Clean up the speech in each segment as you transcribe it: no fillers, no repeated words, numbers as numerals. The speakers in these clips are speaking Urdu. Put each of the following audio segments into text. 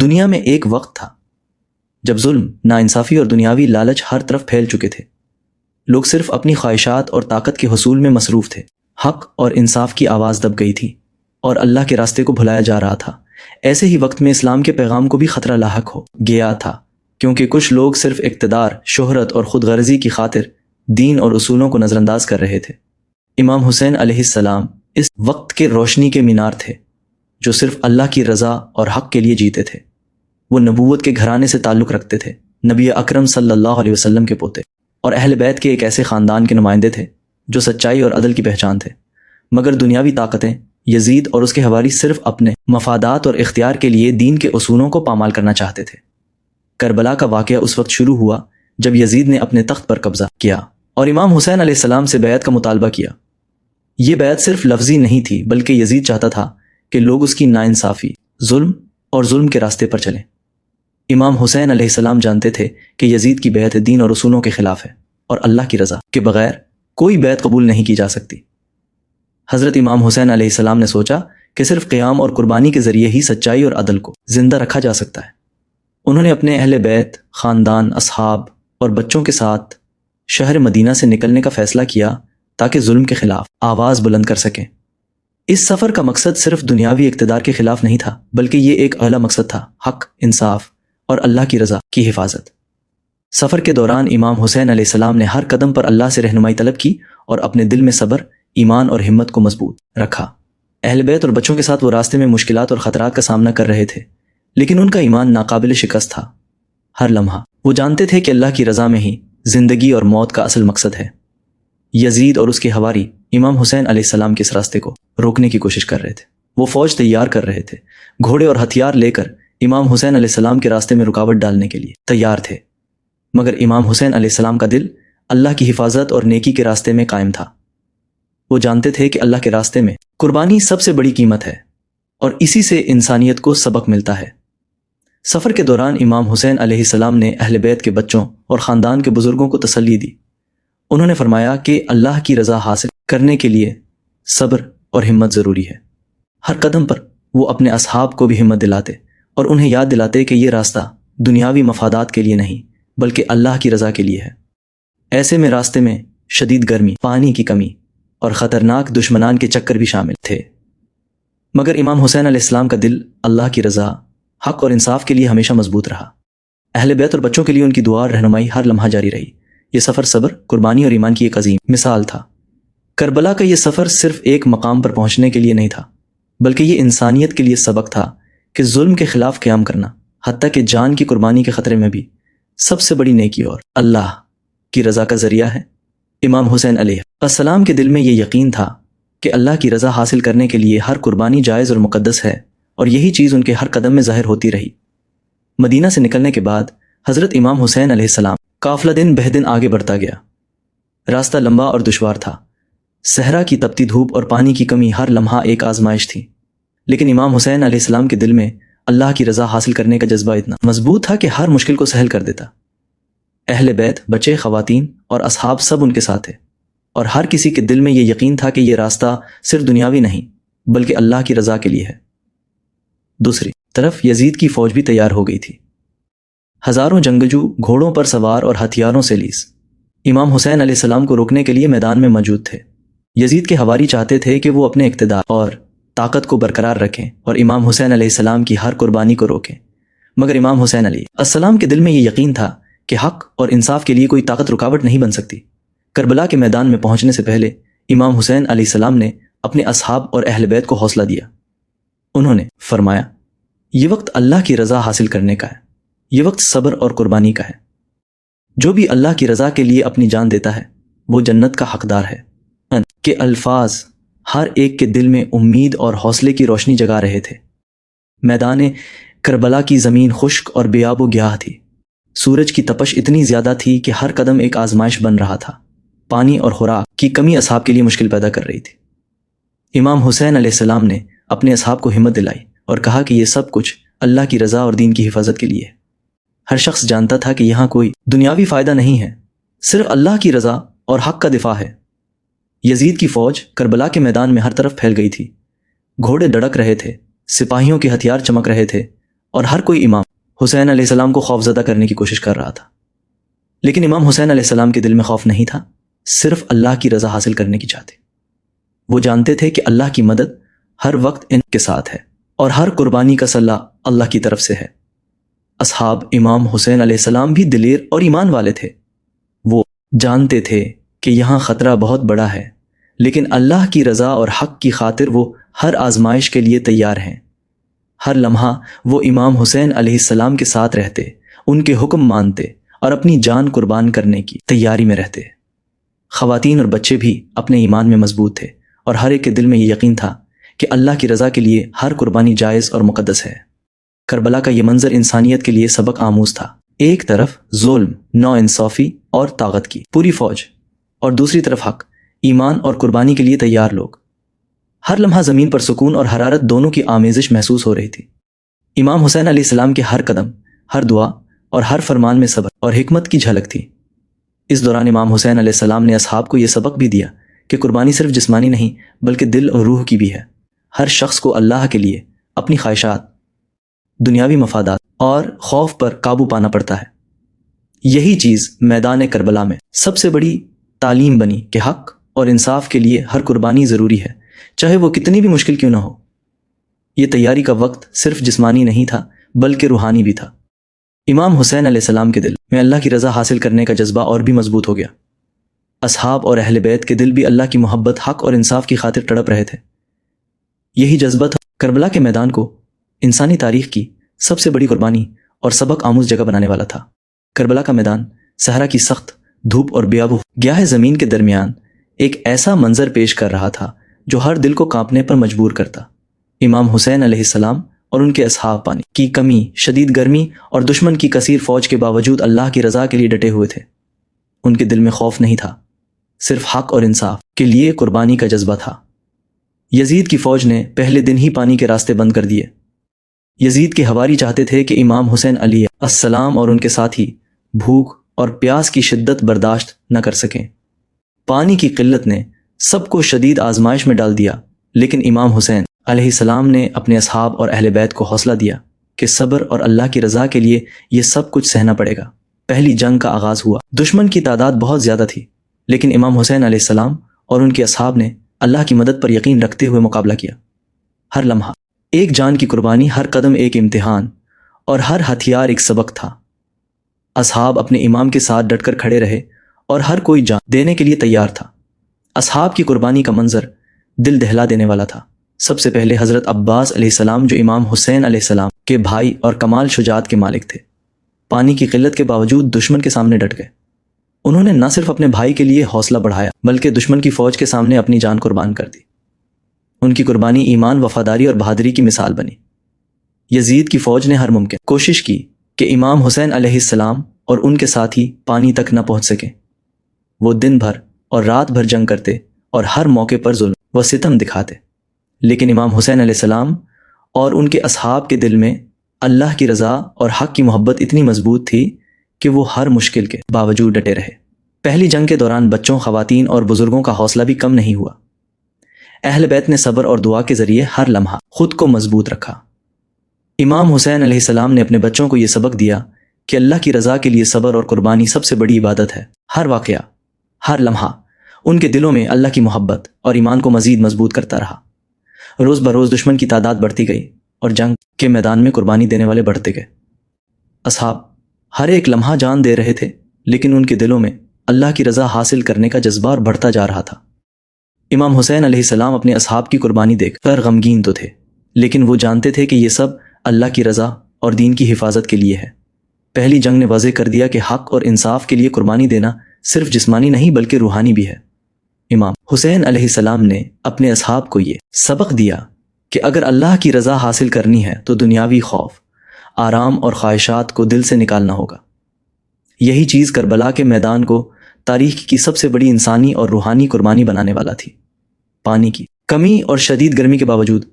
دنیا میں ایک وقت تھا جب ظلم، ناانصافی اور دنیاوی لالچ ہر طرف پھیل چکے تھے۔ لوگ صرف اپنی خواہشات اور طاقت کے حصول میں مصروف تھے۔ حق اور انصاف کی آواز دب گئی تھی اور اللہ کے راستے کو بھلایا جا رہا تھا۔ ایسے ہی وقت میں اسلام کے پیغام کو بھی خطرہ لاحق ہو گیا تھا، کیونکہ کچھ لوگ صرف اقتدار، شہرت اور خود غرضی کی خاطر دین اور اصولوں کو نظر انداز کر رہے تھے۔ امام حسین علیہ السلام اس وقت کے روشنی کے مینار تھے جو صرف اللہ کی رضا اور حق کے لیے جیتے تھے۔ وہ نبوت کے گھرانے سے تعلق رکھتے تھے، نبی اکرم صلی اللہ علیہ وسلم کے پوتے اور اہل بیت کے ایک ایسے خاندان کے نمائندے تھے جو سچائی اور عدل کی پہچان تھے۔ مگر دنیاوی طاقتیں، یزید اور اس کے حوالی صرف اپنے مفادات اور اختیار کے لیے دین کے اصولوں کو پامال کرنا چاہتے تھے۔ کربلا کا واقعہ اس وقت شروع ہوا جب یزید نے اپنے تخت پر قبضہ کیا اور امام حسین علیہ السلام سے بیعت کا مطالبہ کیا۔ یہ بیعت صرف لفظی نہیں تھی، بلکہ یزید چاہتا تھا کہ لوگ اس کی ناانصافی، ظلم اور ظلم کے راستے پر چلیں۔ امام حسین علیہ السلام جانتے تھے کہ یزید کی بیعت دین اور اصولوں کے خلاف ہے اور اللہ کی رضا کے بغیر کوئی بیعت قبول نہیں کی جا سکتی۔ حضرت امام حسین علیہ السلام نے سوچا کہ صرف قیام اور قربانی کے ذریعے ہی سچائی اور عدل کو زندہ رکھا جا سکتا ہے۔ انہوں نے اپنے اہل بیت، خاندان، اصحاب اور بچوں کے ساتھ شہر مدینہ سے نکلنے کا فیصلہ کیا تاکہ ظلم کے خلاف آواز بلند کر سکیں۔ اس سفر کا مقصد صرف دنیاوی اقتدار کے خلاف نہیں تھا، بلکہ یہ ایک اعلیٰ مقصد تھا: حق، انصاف اور اللہ کی رضا کی حفاظت۔ سفر کے دوران امام حسین علیہ السلام نے ہر قدم پر اللہ سے رہنمائی طلب کی اور اپنے دل میں صبر، ایمان اور ہمت کو مضبوط رکھا۔ اہل بیت اور بچوں کے ساتھ وہ راستے میں مشکلات اور خطرات کا سامنا کر رہے تھے، لیکن ان کا ایمان ناقابل شکست تھا۔ ہر لمحہ وہ جانتے تھے کہ اللہ کی رضا میں ہی زندگی اور موت کا اصل مقصد ہے۔ یزید اور اس کے حواری امام حسین علیہ السلام کے اس راستے کو روکنے کی کوشش کر رہے تھے۔ وہ فوج تیار کر رہے تھے، گھوڑے اور ہتھیار لے کر امام حسین علیہ السلام کے راستے میں رکاوٹ ڈالنے کے لیے تیار تھے۔ مگر امام حسین علیہ السلام کا دل اللہ کی حفاظت اور نیکی کے راستے میں قائم تھا۔ وہ جانتے تھے کہ اللہ کے راستے میں قربانی سب سے بڑی قیمت ہے اور اسی سے انسانیت کو سبق ملتا ہے۔ سفر کے دوران امام حسین علیہ السلام نے اہل بیت کے بچوں اور خاندان کے بزرگوں کو تسلی دی۔ انہوں نے فرمایا کہ اللہ کی رضا حاصل کرنے کے لیے صبر اور ہمت ضروری ہے۔ ہر قدم پر وہ اپنے اصحاب کو بھی ہمت دلاتے اور انہیں یاد دلاتے کہ یہ راستہ دنیاوی مفادات کے لیے نہیں بلکہ اللہ کی رضا کے لیے ہے۔ ایسے میں راستے میں شدید گرمی، پانی کی کمی اور خطرناک دشمنان کے چکر بھی شامل تھے، مگر امام حسین علیہ السلام کا دل اللہ کی رضا، حق اور انصاف کے لیے ہمیشہ مضبوط رہا۔ اہل بیت اور بچوں کے لیے ان کی دعا اور رہنمائی ہر لمحہ جاری رہی۔ یہ سفر صبر، قربانی اور ایمان کی ایک عظیم مثال تھا۔ کربلا کا یہ سفر صرف ایک مقام پر پہنچنے کے لیے نہیں تھا، بلکہ یہ انسانیت کے لیے سبق تھا کہ ظلم کے خلاف قیام کرنا، حتیٰ کہ جان کی قربانی کے خطرے میں بھی، سب سے بڑی نیکی اور اللہ کی رضا کا ذریعہ ہے۔ امام حسین علیہ السلام کے دل میں یہ یقین تھا کہ اللہ کی رضا حاصل کرنے کے لیے ہر قربانی جائز اور مقدس ہے، اور یہی چیز ان کے ہر قدم میں ظاہر ہوتی رہی۔ مدینہ سے نکلنے کے بعد حضرت امام حسین علیہ السلام قافلہ دن بہ دن آگے بڑھتا گیا۔ راستہ لمبا اور دشوار تھا، صحرا کی تپتی دھوپ اور پانی کی کمی ہر لمحہ ایک آزمائش تھی، لیکن امام حسین علیہ السلام کے دل میں اللہ کی رضا حاصل کرنے کا جذبہ اتنا مضبوط تھا کہ ہر مشکل کو سہل کر دیتا۔ اہل بیت، بچے، خواتین اور اصحاب سب ان کے ساتھ تھے، اور ہر کسی کے دل میں یہ یقین تھا کہ یہ راستہ صرف دنیاوی نہیں بلکہ اللہ کی رضا کے لیے ہے۔ دوسری طرف یزید کی فوج بھی تیار ہو گئی تھی، ہزاروں جنگجو گھوڑوں پر سوار اور ہتھیاروں سے لیس امام حسین علیہ السلام کو روکنے کے لیے میدان میں موجود تھے۔ یزید کے حواری چاہتے تھے کہ وہ اپنے اقتدار اور طاقت کو برقرار رکھیں اور امام حسین علیہ السلام کی ہر قربانی کو روکیں، مگر امام حسین علیہ السلام کے دل میں یہ یقین تھا کہ حق اور انصاف کے لیے کوئی طاقت رکاوٹ نہیں بن سکتی۔ کربلا کے میدان میں پہنچنے سے پہلے امام حسین علیہ السلام نے اپنے اصحاب اور اہل بیت کو حوصلہ دیا۔ انہوں نے فرمایا، یہ وقت اللہ کی رضا حاصل کرنے کا ہے، یہ وقت صبر اور قربانی کا ہے۔ جو بھی اللہ کی رضا کے لیے اپنی جان دیتا ہے وہ جنت کا حقدار ہے۔ ان کے الفاظ ہر ایک کے دل میں امید اور حوصلے کی روشنی جگا رہے تھے۔ میدان کربلا کی زمین خشک اور بے آب و گیاہ تھی۔ سورج کی تپش اتنی زیادہ تھی کہ ہر قدم ایک آزمائش بن رہا تھا۔ پانی اور خوراک کی کمی اصحاب کے لیے مشکل پیدا کر رہی تھی۔ امام حسین علیہ السلام نے اپنے اصحاب کو ہمت دلائی اور کہا کہ یہ سب کچھ اللہ کی رضا اور دین کی حفاظت کے لیے ہے۔ ہر شخص جانتا تھا کہ یہاں کوئی دنیاوی فائدہ نہیں ہے، صرف اللہ کی رضا اور حق کا دفاع ہے۔ یزید کی فوج کربلا کے میدان میں ہر طرف پھیل گئی تھی۔ گھوڑے دڑک رہے تھے، سپاہیوں کے ہتھیار چمک رہے تھے اور ہر کوئی امام حسین علیہ السلام کو خوفزدہ کرنے کی کوشش کر رہا تھا، لیکن امام حسین علیہ السلام کے دل میں خوف نہیں تھا، صرف اللہ کی رضا حاصل کرنے کی چاہتے۔ وہ جانتے تھے کہ اللہ کی مدد ہر وقت ان کے ساتھ ہے اور ہر قربانی کا صلہ اللہ کی طرف سے ہے۔ اصحاب امام حسین علیہ السلام بھی دلیر اور ایمان والے تھے۔ وہ جانتے تھے کہ یہاں خطرہ بہت بڑا ہے، لیکن اللہ کی رضا اور حق کی خاطر وہ ہر آزمائش کے لیے تیار ہیں۔ ہر لمحہ وہ امام حسین علیہ السلام کے ساتھ رہتے، ان کے حکم مانتے اور اپنی جان قربان کرنے کی تیاری میں رہتے۔ خواتین اور بچے بھی اپنے ایمان میں مضبوط تھے اور ہر ایک کے دل میں یہ یقین تھا کہ اللہ کی رضا کے لیے ہر قربانی جائز اور مقدس ہے۔ کربلا کا یہ منظر انسانیت کے لیے سبق آموز تھا۔ ایک طرف ظلم، ناانصافی اور طاقت کی پوری فوج، اور دوسری طرف حق، ایمان اور قربانی کے لیے تیار لوگ۔ ہر لمحہ زمین پر سکون اور حرارت دونوں کی آمیزش محسوس ہو رہی تھی۔ امام حسین علیہ السلام کے ہر قدم، ہر دعا اور ہر فرمان میں صبر اور حکمت کی جھلک تھی۔ اس دوران امام حسین علیہ السلام نے اصحاب کو یہ سبق بھی دیا کہ قربانی صرف جسمانی نہیں بلکہ دل اور روح کی بھی ہے۔ ہر شخص کو اللہ کے لیے اپنی خواہشات، دنیاوی مفادات اور خوف پر قابو پانا پڑتا ہے۔ یہی چیز میدان کربلا میں سب سے بڑی تعلیم بنی کہ حق اور انصاف کے لیے ہر قربانی ضروری ہے، چاہے وہ کتنی بھی مشکل کیوں نہ ہو۔ یہ تیاری کا وقت صرف جسمانی نہیں تھا بلکہ روحانی بھی تھا۔ امام حسین علیہ السلام کے دل میں اللہ کی رضا حاصل کرنے کا جذبہ اور بھی مضبوط ہو گیا۔ اصحاب اور اہل بیت کے دل بھی اللہ کی محبت، حق اور انصاف کی خاطر تڑپ رہے تھے۔ یہی جذبہ تھا کربلا کے میدان کو انسانی تاریخ کی سب سے بڑی قربانی اور سبق آموز جگہ بنانے والا تھا۔ کربلا کا میدان صحرا کی سخت دھوپ اور بیابو گیاہ زمین کے درمیان ایک ایسا منظر پیش کر رہا تھا جو ہر دل کو کانپنے پر مجبور کرتا۔ امام حسین علیہ السلام اور ان کے اصحاب پانی کی کمی، شدید گرمی اور دشمن کی کثیر فوج کے باوجود اللہ کی رضا کے لیے ڈٹے ہوئے تھے۔ ان کے دل میں خوف نہیں تھا، صرف حق اور انصاف کے لیے قربانی کا جذبہ تھا۔ یزید کی فوج نے پہلے دن ہی پانی کے راستے بند کر دیے۔ یزید کے حواری چاہتے تھے کہ امام حسین علیہ السلام اور ان کے ساتھی بھوک اور پیاس کی شدت برداشت نہ کر سکیں۔ پانی کی قلت نے سب کو شدید آزمائش میں ڈال دیا، لیکن امام حسین علیہ السلام نے اپنے اصحاب اور اہل بیت کو حوصلہ دیا کہ صبر اور اللہ کی رضا کے لیے یہ سب کچھ سہنا پڑے گا۔ پہلی جنگ کا آغاز ہوا۔ دشمن کی تعداد بہت زیادہ تھی، لیکن امام حسین علیہ السلام اور ان کے اصحاب نے اللہ کی مدد پر یقین رکھتے ہوئے مقابلہ کیا۔ ہر لمحہ ایک جان کی قربانی، ہر قدم ایک امتحان اور ہر ہتھیار ایک سبق تھا۔ اصحاب اپنے امام کے ساتھ ڈٹ کر کھڑے رہے اور ہر کوئی جان دینے کے لیے تیار تھا۔ اصحاب کی قربانی کا منظر دل دہلا دینے والا تھا۔ سب سے پہلے حضرت عباس علیہ السلام، جو امام حسین علیہ السلام کے بھائی اور کمال شجاعت کے مالک تھے، پانی کی قلت کے باوجود دشمن کے سامنے ڈٹ گئے۔ انہوں نے نہ صرف اپنے بھائی کے لیے حوصلہ بڑھایا بلکہ دشمن کی فوج کے سامنے اپنی جان قربان کر دی۔ ان کی قربانی ایمان، وفاداری اور بہادری کی مثال بنی۔ یزید کی فوج نے ہر ممکن کوشش کی کہ امام حسین علیہ السلام اور ان کے ساتھی پانی تک نہ پہنچ سکیں۔ وہ دن بھر اور رات بھر جنگ کرتے اور ہر موقع پر ظلم و ستم دکھاتے، لیکن امام حسین علیہ السلام اور ان کے اصحاب کے دل میں اللہ کی رضا اور حق کی محبت اتنی مضبوط تھی کہ وہ ہر مشکل کے باوجود ڈٹے رہے۔ پہلی جنگ کے دوران بچوں، خواتین اور بزرگوں کا حوصلہ بھی کم نہیں ہوا۔ اہل بیت نے صبر اور دعا کے ذریعے ہر لمحہ خود کو مضبوط رکھا۔ امام حسین علیہ السلام نے اپنے بچوں کو یہ سبق دیا کہ اللہ کی رضا کے لیے صبر اور قربانی سب سے بڑی عبادت ہے۔ ہر واقعہ، ہر لمحہ ان کے دلوں میں اللہ کی محبت اور ایمان کو مزید مضبوط کرتا رہا۔ روز بروز دشمن کی تعداد بڑھتی گئی اور جنگ کے میدان میں قربانی دینے والے بڑھتے گئے۔ اصحاب ہر ایک لمحہ جان دے رہے تھے، لیکن ان کے دلوں میں اللہ کی رضا حاصل کرنے کا جذبہ اور بڑھتا جا رہا تھا۔ امام حسین علیہ السلام اپنے اصحاب کی قربانی دیکھ کر غمگین تو تھے، لیکن وہ جانتے تھے کہ یہ سب اللہ کی رضا اور دین کی حفاظت کے لیے ہے۔ پہلی جنگ نے واضح کر دیا کہ حق اور انصاف کے لیے قربانی دینا صرف جسمانی نہیں بلکہ روحانی بھی ہے۔ امام حسین علیہ السلام نے اپنے اصحاب کو یہ سبق دیا کہ اگر اللہ کی رضا حاصل کرنی ہے تو دنیاوی خوف، آرام اور خواہشات کو دل سے نکالنا ہوگا۔ یہی چیز کربلا کے میدان کو تاریخ کی سب سے بڑی انسانی اور روحانی قربانی بنانے والا تھی۔ پانی کی کمی اور شدید گرمی کے باوجود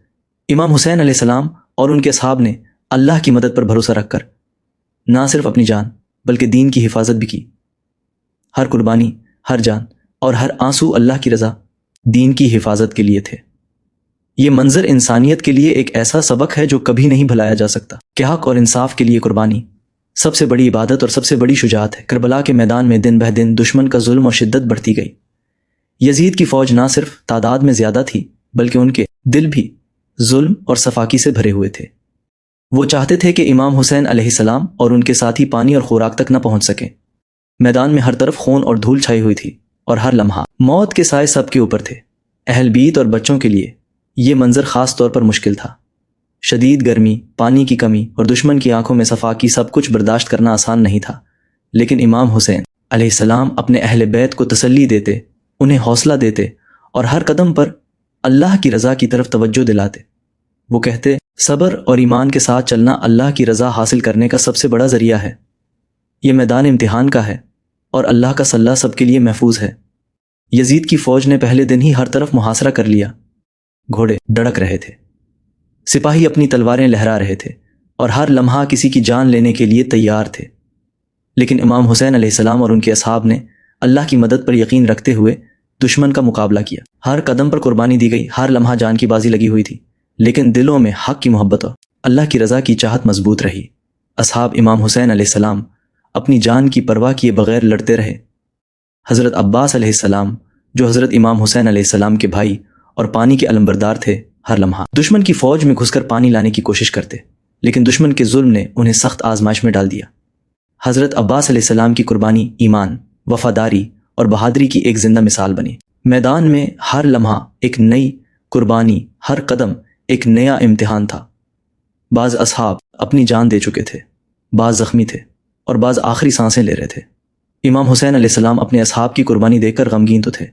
امام حسین علیہ السلام اور ان کے اصحاب نے اللہ کی مدد پر بھروسہ رکھ کر نہ صرف اپنی جان بلکہ دین کی حفاظت بھی کی۔ ہر قربانی، ہر جان اور ہر آنسو اللہ کی رضا، دین کی حفاظت کے لیے تھے۔ یہ منظر انسانیت کے لیے ایک ایسا سبق ہے جو کبھی نہیں بھلایا جا سکتا کہ حق اور انصاف کے لیے قربانی سب سے بڑی عبادت اور سب سے بڑی شجاعت ہے۔ کربلا کے میدان میں دن بہ دن دشمن کا ظلم اور شدت بڑھتی گئی۔ یزید کی فوج نہ صرف تعداد میں زیادہ تھی بلکہ ان کے دل بھی ظلم اور صفاقی سے بھرے ہوئے تھے۔ وہ چاہتے تھے کہ امام حسین علیہ السلام اور ان کے ساتھی پانی اور خوراک تک نہ پہنچ سکیں۔ میدان میں ہر طرف خون اور دھول چھائی ہوئی تھی اور ہر لمحہ موت کے سائے سب کے اوپر تھے۔ اہل بیت اور بچوں کے لیے یہ منظر خاص طور پر مشکل تھا۔ شدید گرمی، پانی کی کمی اور دشمن کی آنکھوں میں صفاقی سب کچھ برداشت کرنا آسان نہیں تھا، لیکن امام حسین علیہ السلام اپنے اہل بیت کو تسلی دیتے، انہیں حوصلہ دیتے اور ہر قدم پر اللہ کی رضا کی طرف توجہ دلاتے۔ وہ کہتے، صبر اور ایمان کے ساتھ چلنا اللہ کی رضا حاصل کرنے کا سب سے بڑا ذریعہ ہے۔ یہ میدان امتحان کا ہے اور اللہ کا صلہ سب کے لیے محفوظ ہے۔ یزید کی فوج نے پہلے دن ہی ہر طرف محاصرہ کر لیا۔ گھوڑے ڈڑک رہے تھے، سپاہی اپنی تلواریں لہرا رہے تھے اور ہر لمحہ کسی کی جان لینے کے لیے تیار تھے، لیکن امام حسین علیہ السلام اور ان کے اصحاب نے اللہ کی مدد پر یقین رکھتے ہوئے دشمن کا مقابلہ کیا۔ ہر قدم پر قربانی دی گئی، ہر لمحہ جان کی بازی لگی ہوئی تھی، لیکن دلوں میں حق کی محبت اور اللہ کی رضا کی چاہت مضبوط رہی۔ اصحاب امام حسین علیہ السلام اپنی جان کی پرواہ کیے بغیر لڑتے رہے۔ حضرت عباس علیہ السلام جو حضرت امام حسین علیہ السلام کے بھائی اور پانی کے علمبردار تھے، ہر لمحہ دشمن کی فوج میں گھس کر پانی لانے کی کوشش کرتے، لیکن دشمن کے ظلم نے انہیں سخت آزمائش میں ڈال دیا۔ حضرت عباس علیہ السلام کی قربانی ایمان، وفاداری اور بہادری کی ایک زندہ مثال بنی۔ میدان میں ہر لمحہ ایک نئی قربانی، ہر قدم ایک نیا امتحان تھا۔ بعض اصحاب اپنی جان دے چکے تھے، بعض زخمی تھے اور بعض آخری سانسیں لے رہے تھے۔ امام حسین علیہ السلام اپنے اصحاب کی قربانی دیکھ کر غمگین تو تھے،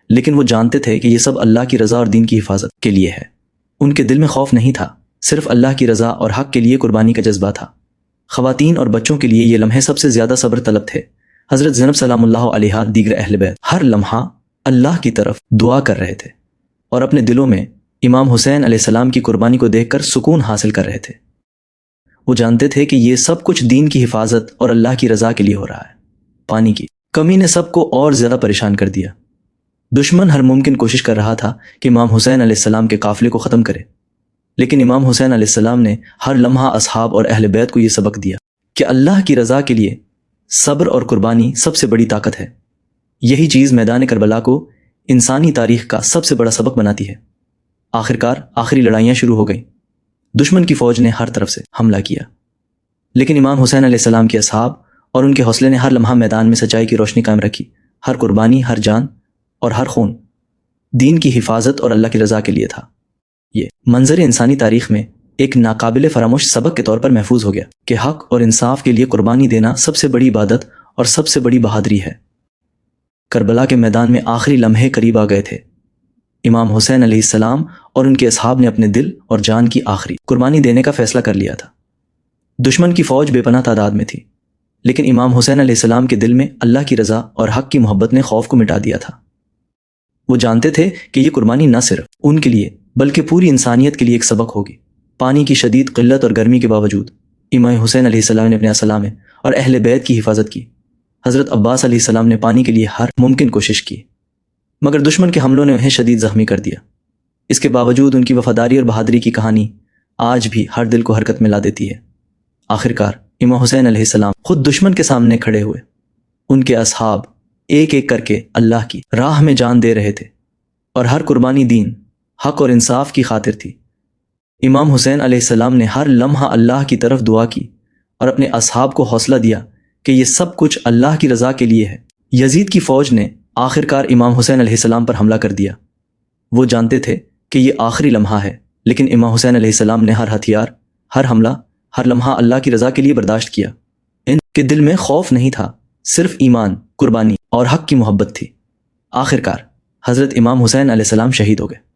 لیکن وہ جانتے تھے کہ یہ سب اللہ کی رضا اور دین کی حفاظت کے لیے ہے۔ ان کے دل میں خوف نہیں تھا، صرف اللہ کی رضا اور حق کے لیے قربانی کا جذبہ تھا۔ خواتین اور بچوں کے لیے یہ لمحے سب سے زیادہ صبر طلب تھے۔ حضرت زینب سلام اللہ علیہا، دیگر اہل بیت ہر لمحہ اللہ کی طرف دعا کر رہے تھے اور اپنے دلوں میں امام حسین علیہ السلام کی قربانی کو دیکھ کر سکون حاصل کر رہے تھے۔ وہ جانتے تھے کہ یہ سب کچھ دین کی حفاظت اور اللہ کی رضا کے لیے ہو رہا ہے۔ پانی کی کمی نے سب کو اور زیادہ پریشان کر دیا۔ دشمن ہر ممکن کوشش کر رہا تھا کہ امام حسین علیہ السلام کے قافلے کو ختم کرے، لیکن امام حسین علیہ السلام نے ہر لمحہ اصحاب اور اہل بیت کو یہ سبق دیا کہ اللہ کی رضا کے لیے صبر اور قربانی سب سے بڑی طاقت ہے۔ یہی چیز میدان کربلا کو انسانی تاریخ کا سب سے بڑا سبق بناتی ہے۔ آخرکار آخری لڑائیاں شروع ہو گئیں۔ دشمن کی فوج نے ہر طرف سے حملہ کیا، لیکن امام حسین علیہ السلام کے اصحاب اور ان کے حوصلے نے ہر لمحہ میدان میں سچائی کی روشنی قائم رکھی۔ ہر قربانی، ہر جان اور ہر خون دین کی حفاظت اور اللہ کی رضا کے لیے تھا۔ یہ منظر انسانی تاریخ میں ایک ناقابل فراموش سبق کے طور پر محفوظ ہو گیا کہ حق اور انصاف کے لیے قربانی دینا سب سے بڑی عبادت اور سب سے بڑی بہادری ہے۔ کربلا کے میدان میں آخری لمحے قریب آ گئے تھے۔ امام حسین علیہ السلام اور ان کے اصحاب نے اپنے دل اور جان کی آخری قربانی دینے کا فیصلہ کر لیا تھا۔ دشمن کی فوج بے پناہ تعداد میں تھی، لیکن امام حسین علیہ السلام کے دل میں اللہ کی رضا اور حق کی محبت نے خوف کو مٹا دیا تھا۔ وہ جانتے تھے کہ یہ قربانی نہ صرف ان کے لیے بلکہ پوری انسانیت کے لیے ایک سبق ہوگی۔ پانی کی شدید قلت اور گرمی کے باوجود امام حسین علیہ السلام نے اپنے اسلامے اور اہل بیت کی حفاظت کی۔ حضرت عباس علیہ السلام نے پانی کے لیے ہر ممکن کوشش کی، مگر دشمن کے حملوں نے انہیں شدید زخمی کر دیا۔ اس کے باوجود ان کی وفاداری اور بہادری کی کہانی آج بھی ہر دل کو حرکت میں لا دیتی ہے۔ آخرکار امام حسین علیہ السلام خود دشمن کے سامنے کھڑے ہوئے۔ ان کے اصحاب ایک ایک کر کے اللہ کی راہ میں جان دے رہے تھے اور ہر قربانی دین، حق اور انصاف کی خاطر تھی۔ امام حسین علیہ السلام نے ہر لمحہ اللہ کی طرف دعا کی اور اپنے اصحاب کو حوصلہ دیا کہ یہ سب کچھ اللہ کی رضا کے لیے ہے۔ یزید کی فوج نے آخرکار امام حسین علیہ السلام پر حملہ کر دیا۔ وہ جانتے تھے کہ یہ آخری لمحہ ہے، لیکن امام حسین علیہ السلام نے ہر ہتھیار، ہر حملہ، ہر لمحہ اللہ کی رضا کے لیے برداشت کیا۔ ان کے دل میں خوف نہیں تھا، صرف ایمان، قربانی اور حق کی محبت تھی۔ آخرکار حضرت امام حسین علیہ السلام شہید ہو گئے۔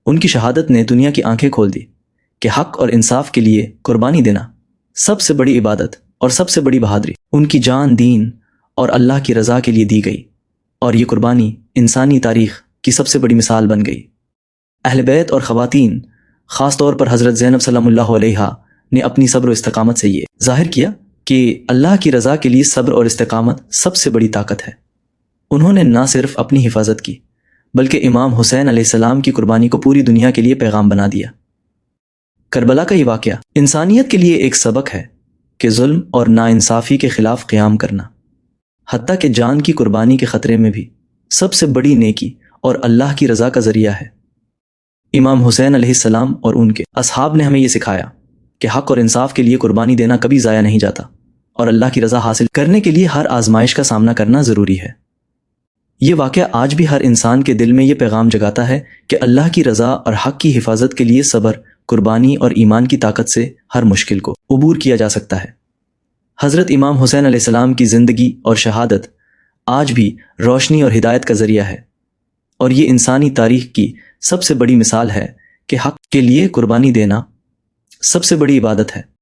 ان کی شہادت نے دنیا کی آنکھیں کھول دی کہ حق اور انصاف کے لیے قربانی دینا سب سے بڑی عبادت اور سب سے بڑی بہادری ان کی جان، دین اور اللہ کی رضا کے لیے دی گئی، اور یہ قربانی انسانی تاریخ کی سب سے بڑی مثال بن گئی۔ اہل بیت اور خواتین، خاص طور پر حضرت زینب سلام اللہ علیہا نے اپنی صبر و استقامت سے یہ ظاہر کیا کہ اللہ کی رضا کے لیے صبر اور استقامت سب سے بڑی طاقت ہے۔ انہوں نے نہ صرف اپنی حفاظت کی بلکہ امام حسین علیہ السلام کی قربانی کو پوری دنیا کے لیے پیغام بنا دیا۔ کربلا کا یہ واقعہ انسانیت کے لیے ایک سبق ہے کہ ظلم اور ناانصافی کے خلاف قیام کرنا، حتیٰ کہ جان کی قربانی کے خطرے میں بھی، سب سے بڑی نیکی اور اللہ کی رضا کا ذریعہ ہے۔ امام حسین علیہ السلام اور ان کے اصحاب نے ہمیں یہ سکھایا کہ حق اور انصاف کے لیے قربانی دینا کبھی ضائع نہیں جاتا، اور اللہ کی رضا حاصل کرنے کے لیے ہر آزمائش کا سامنا کرنا ضروری ہے۔ یہ واقعہ آج بھی ہر انسان کے دل میں یہ پیغام جگاتا ہے کہ اللہ کی رضا اور حق کی حفاظت کے لیے صبر، قربانی اور ایمان کی طاقت سے ہر مشکل کو عبور کیا جا سکتا ہے۔ حضرت امام حسین علیہ السلام کی زندگی اور شہادت آج بھی روشنی اور ہدایت کا ذریعہ ہے، اور یہ انسانی تاریخ کی سب سے بڑی مثال ہے کہ حق کے لیے قربانی دینا سب سے بڑی عبادت ہے۔